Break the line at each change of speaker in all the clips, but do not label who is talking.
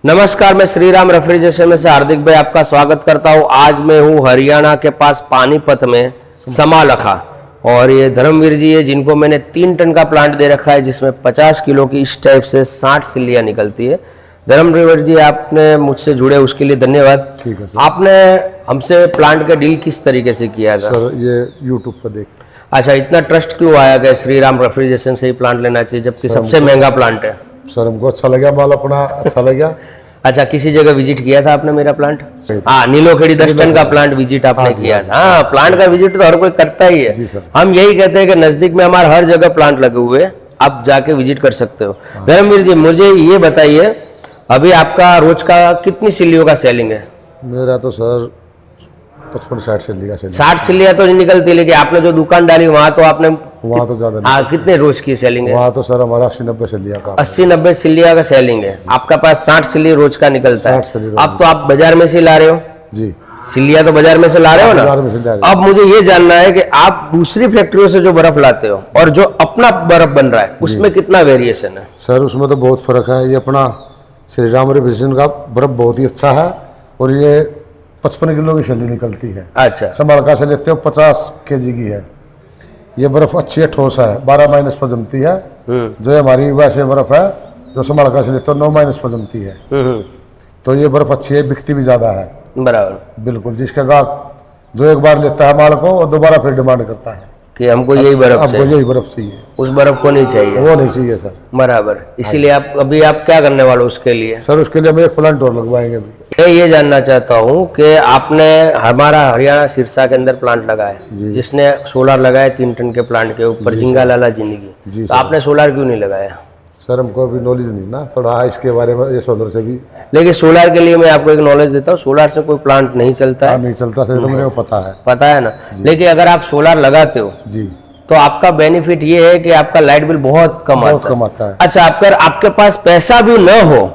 नमस्कार, मैं श्री राम रेफ्रिजरेशन में से हार्दिक भाई आपका स्वागत करता हूं। आज मैं हूं हरियाणा के पास पानीपत में समालखा, और ये धर्मवीर जी है जिनको मैंने 3 टन का प्लांट दे रखा है जिसमें 50 किलो की इस टाइप से 60 सिल्लियाँ निकलती है। धर्मवीर जी, आपने मुझसे जुड़े उसके लिए धन्यवाद।
ठीक है सर।
आपने हमसे प्लांट का डील किस तरीके से किया था?
सर ये यूट्यूब पर देख।
अच्छा, इतना ट्रस्ट क्यों आया कि श्री राम रेफ्रिजरेशन से ही प्लांट लेना चाहिए जबकि सबसे महंगा प्लांट है?
सर हमको अच्छा लगा, माल अपना अच्छा लगा।
अच्छा, किसी जगह विजिट किया था आपने मेरा प्लांट? हाँ, नीलोखेड़ी 10 टन का प्लांट विजिट आपने किया था। हाँ, प्लांट का विजिट तो हर कोई करता ही है। हम यही कहते हैं कि नजदीक में हमारे हर जगह प्लांट लगे हुए हैं, आप जाके विजिट कर सकते हो। धर्मवीर जी, मुझे ये बताइए, अभी आपका रोज का कितनी सिल्लियों का सेलिंग है?
मेरा तो सर 55-60 सिल्ली का सेलिंग।
60 सिल्लियाँ तो नहीं निकलती, लेकिन आपने जो दुकान डाली वहाँ तो आपने
वहाँ तो ज्यादा
हाँ, कितने रोज की सेलिंग है?
वहाँ तो सर हमारा 80-90 सिल्लियाँ का
80-90 सिल्लिया का सेलिंग है। आपका पास 60 सिल्ली रोज का निकलता है।
60 सिल्ली रोज।
अब तो आप बाजार में से ला रहे हो
जी,
सिल्लिया, तो बाजार में से ला रहे हो
बाजार में से ला
ना?
रहे
अब मुझे ये जानना है कि आप दूसरी फैक्ट्रियों से जो बर्फ लाते हो और जो अपना बर्फ बन रहा है उसमें कितना वेरिएशन है?
सर उसमें तो बहुत फर्क है। ये अपना श्री राम रेफ्रिजरेशन का बर्फ बहुत ही अच्छा है, और ये 55 किलो की सिल्ली निकलती है।
अच्छा,
समालखा से लेते हो 50 kg की है। ये बर्फ अच्छी है, ठोस है, 12 माइनस पर जमती है। जो हमारी वैसे बर्फ है जो समालखा से लेते हो 9 माइनस पर जमती है। तो ये बर्फ अच्छी है, बिकती भी ज्यादा है।
बराबर।
बिल्कुल, जिसका ग्राहक जो एक बार लेता है माल को और दोबारा फिर डिमांड करता है
कि हमको यही बर्फ
आपको
चाहिए,
यही बर्फ चाहिए,
उस बर्फ को नहीं चाहिए।
वो नहीं चाहिए सर।
बराबर। इसीलिए आप अभी आप क्या करने वाले हो उसके लिए?
सर उसके लिए हम एक प्लांट और लगवाएंगे अभी।
मैं ये जानना चाहता हूँ कि आपने हमारा हरियाणा सिरसा के अंदर प्लांट लगाया, जिसने सोलर लगाया 3 टन के प्लांट के ऊपर, जिंगा लाला जिंदगी, तो आपने सोलर क्यों नहीं लगाया?
सर हमको अभी नॉलेज नहीं ना थोड़ा इसके बारे में, ये सोलर से भी।
लेकिन सोलर के लिए मैं आपको एक नॉलेज देता हूँ, सोलर से कोई प्लांट नहीं चलता है।
नहीं चलता सर, तो मुझे पता है
ना? लेकिन अगर आप सोलर लगाते हो
जी,
तो आपका बेनिफिट ये है कि आपका लाइट बिल बहुत कम आता है। अच्छा, अगर आपके पास पैसा भी न हो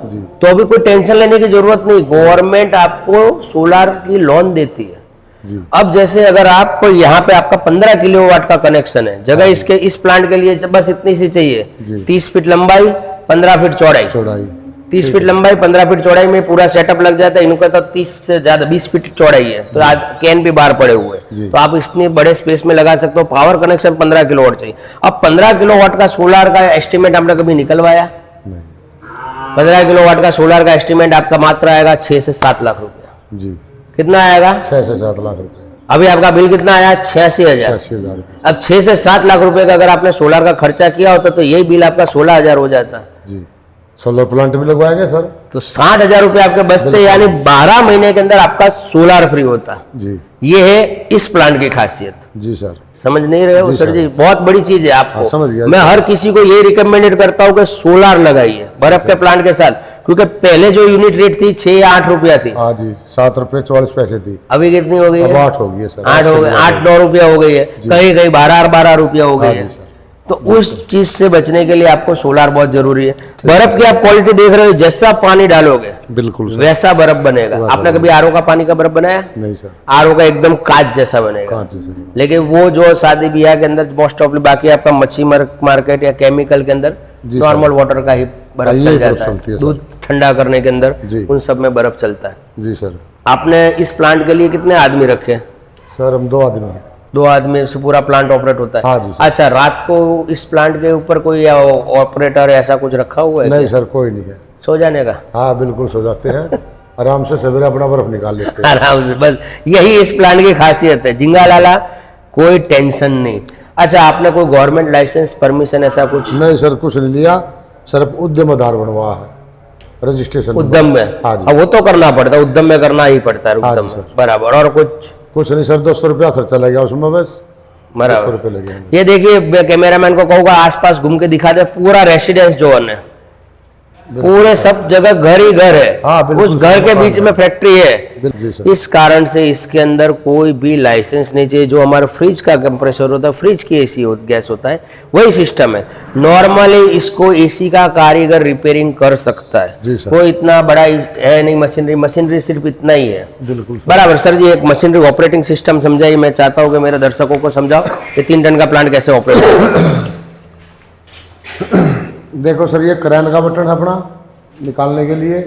तो अभी कोई टेंशन लेने की जरूरत नहीं, गवर्नमेंट आपको सोलर की लोन देती है जी। अब जैसे अगर आपको यहाँ पे आपका 15 किलोवाट का कनेक्शन है, जगह इसके इस प्लांट के लिए बस इतनी सी चाहिए, 30 फीट लंबाई 15 फीट चौड़ाई। 30 फीट लंबाई 15 फीट चौड़ाई में पूरा सेटअप लग जाता है। इनका तो 30 से ज्यादा 20 फीट चौड़ाई है, तो आज कैन भी बाहर पड़े हुए, तो आप इतने बड़े स्पेस में लगा सकते हो। पावर कनेक्शन 15 किलोवाट चाहिए। अब 15 किलोवाट का सोलर का एस्टिमेट आपने कभी निकलवाया? 15 किलोवाट का सोलर का एस्टिमेट आपका मात्र आएगा 6 से 7 लाख रुपया जी। कितना आएगा?
6 से 7 लाख रुपए।
अभी आपका बिल कितना आया? 86,000। अब 6 से 7 लाख रुपए का अगर आपने सोलर का खर्चा किया होता तो यही बिल आपका 16,000 हो जाता जी।
सोलर प्लांट भी लगवाएंगे सर
तो 60,000 रुपए आपके बचते, यानी 12 महीने के अंदर आपका सोलर फ्री होता जी। ये है इस प्लांट की खासियत जी सर। समझ नहीं रहे हो सर जी? बहुत बड़ी चीज है आपको। समझ गया। मैं हर किसी को ये रिकमेंडेड करता हूँ कि सोलर लगाइए बर्फ के प्लांट के साथ, क्योंकि पहले जो यूनिट रेट थी 6 या 8 रुपया थी।
हाँ जी, 7 रुपये 44 पैसे थी।
अभी कितनी हो गई है?
8 हो गई है सर।
8 हो गई, 8-9 रुपया हो गई है, कहीं कहीं 12 रुपया हो गई है। तो उस चीज से बचने के लिए आपको सोलर बहुत जरूरी है। बर्फ की आप क्वालिटी देख रहे हो, जैसा पानी डालोगे बिल्कुल वैसा बर्फ बनेगा। आपने कभी आरओ का पानी का बर्फ बनाया? नहीं सर। आरओ का एकदम कांच जैसा बनेगा। लेकिन वो जो शादी ब्याह के अंदर मोस्ट ऑफली, बाकी आपका मच्छी मार्केट या केमिकल के अंदर नॉर्मल वाटर का ही बर्फ चल जाता है। दूध ठंडा करने के अंदर उन सब में बर्फ चलता है जी सर। आपने इस प्लांट के लिए कितने आदमी रखे? सर हम 2 आदमी हैं। 2 आदमी से पूरा प्लांट ऑपरेट होता है? हाँ जी सर। अच्छा, रात को इस प्लांट के ऊपर कोई ऑपरेटर ऐसा कुछ रखा हुआ है? नहीं सर, कोई नहीं है। सो जाने का? हाँ बिल्कुल, सो जाते हैं आराम से, सवेरे अपना बर्फ निकाल लेते हैं आराम से। बस यही इस प्लांट की खासियत है, जिंगा लाला, कोई टेंशन नहीं। अच्छा, आपने कोई गवर्नमेंट लाइसेंस परमिशन ऐसा कुछ? नहीं सर, कुछ नहीं लिया सर। उद्यम आधार बनवा है, रजिस्ट्रेशन उद्यम में। हाँ जी, वो तो करना पड़ता है, उद्यम में करना ही पड़ता है। हाँ जी, बराबर। और कुछ नहीं सर, 200 रुपया खर्चा लग गया उसमें बस। बराबर, 200 रुपये लगे। ये देखिए, कैमरामैन को कहूँगा आसपास घूम के दिखा दे, पूरा रेसिडेंस जोन है, पूरे सब जगह घर ही घर है। हाँ, उस घर के बीच में फैक्ट्री है। इस कारण से इसके अंदर कोई भी लाइसेंस नहीं चाहिए। जो हमारा फ्रिज का कंप्रेसर होता है, फ्रिज की एसी गैस होता है, वही सिस्टम है। नॉर्मली इसको एसी का कारीगर रिपेयरिंग कर सकता है, कोई इतना बड़ा है नहीं। मशीनरी सिर्फ इतना ही है। बिल्कुल बराबर। सर जी, एक मशीनरी ऑपरेटिंग सिस्टम समझाइए। मैं चाहता हूँ कि मेरे दर्शकों को समझाओ कि 3 टन का प्लांट कैसे ऑपरेट होगा।
देखो सर, ये क्रैन का बटन है अपना निकालने के लिए,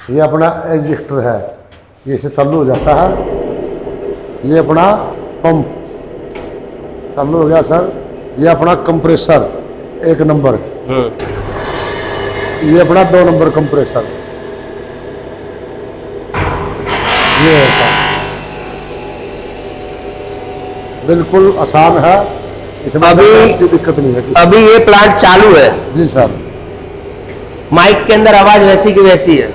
ये अपना एग्जिस्टर है, ये से चालू हो जाता है। ये अपना पंप चालू हो गया सर। ये अपना कंप्रेसर 1 नंबर, ये अपना 2 नंबर कंप्रेसर। ये है सर, बिल्कुल आसान है, इसमें
अभी
कोई दिक्कत नहीं है।
अभी ये प्लांट चालू है,
जी सर।
माइक के अंदर आवाज वैसी की वैसी है,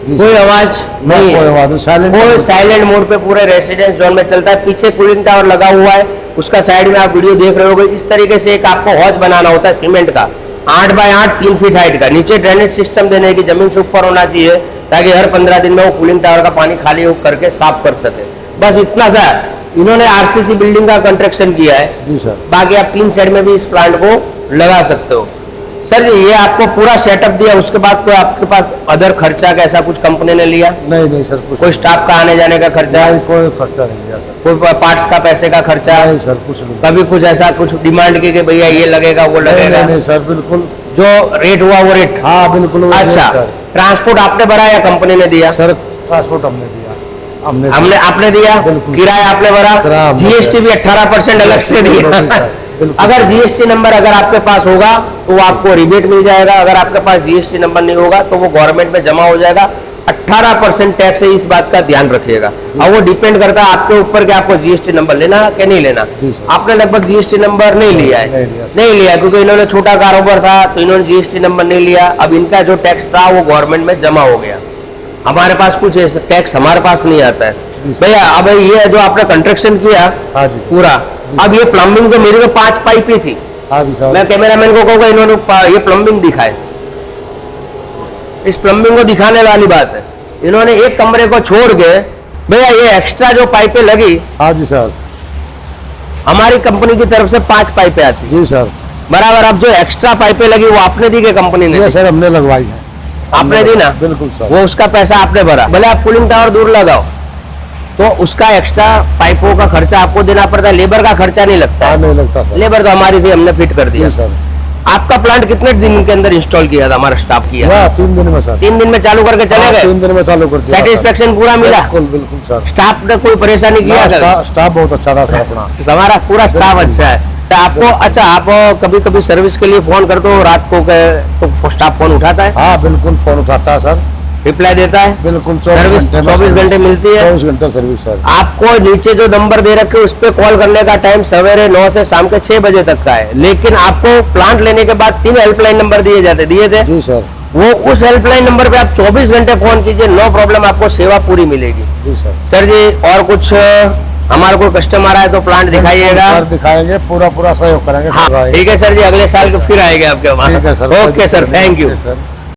जी
कोई आवाज नहीं
कोई
है,
आवाज नहीं, साइलेंट।
वो साइलेंट मोड पे पूरे रेसिडेंस जोन में चलता है। पीछे कूलिंग टावर लगा हुआ है, उसका साइड में आप वीडियो देख रहे होगे। इस तरीके से एक आपको हौज बनाना होता है सीमेंट का, 8 बाय 8 3 फीट हाइट का। नीचे ड्रेनेज सिस्टम देने की, जमीन से ऊपर होना चाहिए ताकि हर 15 दिन में वो कूलिंग टावर का पानी खाली करके साफ कर सके। बस इतना सा इन्होंने आरसीसी बिल्डिंग का कंस्ट्रक्शन किया है।
जी सर।
बाकी आप 3 साइड में भी इस प्लांट को लगा सकते हो। सर जी ये आपको पूरा सेटअप दिया, उसके बाद कोई आपके पास अदर खर्चा का ऐसा कुछ कंपनी ने लिया?
नहीं सर, कुछ
कोई स्टाफ का आने जाने का खर्चा,
नहीं, कोई खर्चा नहीं लिया सर।
कोई पार्ट्स का पैसे का खर्चा?
नहीं सर, कुछ नहीं।
कभी कुछ ऐसा कुछ डिमांड की कि भैया ये लगेगा वो लगेगा?
नहीं सर, बिल्कुल
जो रेट हुआ वो रेट?
हाँ बिल्कुल।
अच्छा, ट्रांसपोर्ट आपने भरा या कंपनी ने दिया?
सर ट्रांसपोर्ट हमने दिया।
हमने आपने दिया, किराया आपने भरा, जीएसटी भी 18% अलग से दिया। अगर जीएसटी नंबर अगर आपके पास होगा तो वो आपको रिबेट मिल जाएगा, अगर आपके पास जीएसटी नंबर नहीं होगा तो वो गवर्नमेंट में जमा हो जाएगा। 18% टैक्स है, इस बात का ध्यान रखिएगा। और वो डिपेंड करता है आपके ऊपर कि आपको जीएसटी नंबर लेना है कि नहीं लेना। आपने लगभग जीएसटी नंबर नहीं लिया है, नहीं लिया क्योंकि इन्होंने छोटा कारोबार था तो इन्होंने जीएसटी नंबर नहीं लिया। अब इनका जो टैक्स था वो गवर्नमेंट में जमा हो गया। हमारे पास कुछ टैक्स हमारे पास नहीं आता है भैया। अब ये जो आपने कंस्ट्रक्शन किया पूरा, अब ये प्लम्बिंग जो मेरे को 5 पाइपें थी, मैं कैमरामैन को कहूँगा इन्होंने ये प्लम्बिंग दिखाए। इस प्लम्बिंग को दिखाने वाली बात है, इन्होंने एक कमरे को छोड़ के भैया ये एक्स्ट्रा जो पाइपें लगी,
हाँ जी सर,
हमारी कंपनी की तरफ से 5 पाइपें आती
जी सर
बराबर। अब जो एक्स्ट्रा पाइपें लगी वो आपने दी कि कंपनी ने?
सर हमने लगवाई है।
आपने दी ना?
बिल्कुल सर।
वो उसका पैसा आपने भरा। भले आप कूलिंग टावर दूर लगाओ तो उसका एक्स्ट्रा पाइपों का खर्चा आपको देना पड़ता है, लेबर का खर्चा नहीं लगता है।
नहीं लगता सर,
लेबर तो हमारी थी, हमने फिट कर दिया
सर।
आपका प्लांट कितने दिन के अंदर इंस्टॉल किया था? हमारा स्टाफ किया
3 दिन में सर।
3 दिन में चालू करके चले गए?
3 दिन में चालू कर दिया।
सेटिस्फेक्शन पूरा मिला?
बिल्कुल सर।
स्टाफ ने कोई परेशानी किया?
स्टाफ बहुत अच्छा था सर अपना।
हमारा पूरा स्टाफ अच्छा है। तो आपको अच्छा, आप कभी कभी सर्विस के लिए फोन करते हो रात को तो स्टाफ फोन उठाता है?
हाँ बिल्कुल फोन उठाता है सर,
रिप्लाई देता है?
बिल्कुल।
सर्विस 24 घंटे मिलती है?
24 घंटे सर्विस सर।
आपको नीचे जो नंबर दे रखे उस पर कॉल करने का टाइम सवेरे 9 से शाम के 6 बजे तक का है, लेकिन आपको प्लांट लेने के बाद 3 हेल्पलाइन नंबर दिए थे
जी सर।
वो उस हेल्पलाइन नंबर पे आप 24 घंटे फोन कीजिए, नो प्रॉब्लम, आपको सेवा पूरी मिलेगी।
जी सर।
सर जी और कुछ हमारा कोई कस्टमर आए तो प्लांट दिखाइएगा?
दिखाएंगे, पूरा सहयोग करेंगे।
हाँ ठीक है सर जी, अगले साल फिर आएंगे आपके वहाँ।
ठीक है sir.
Okay sir, thank you
sir.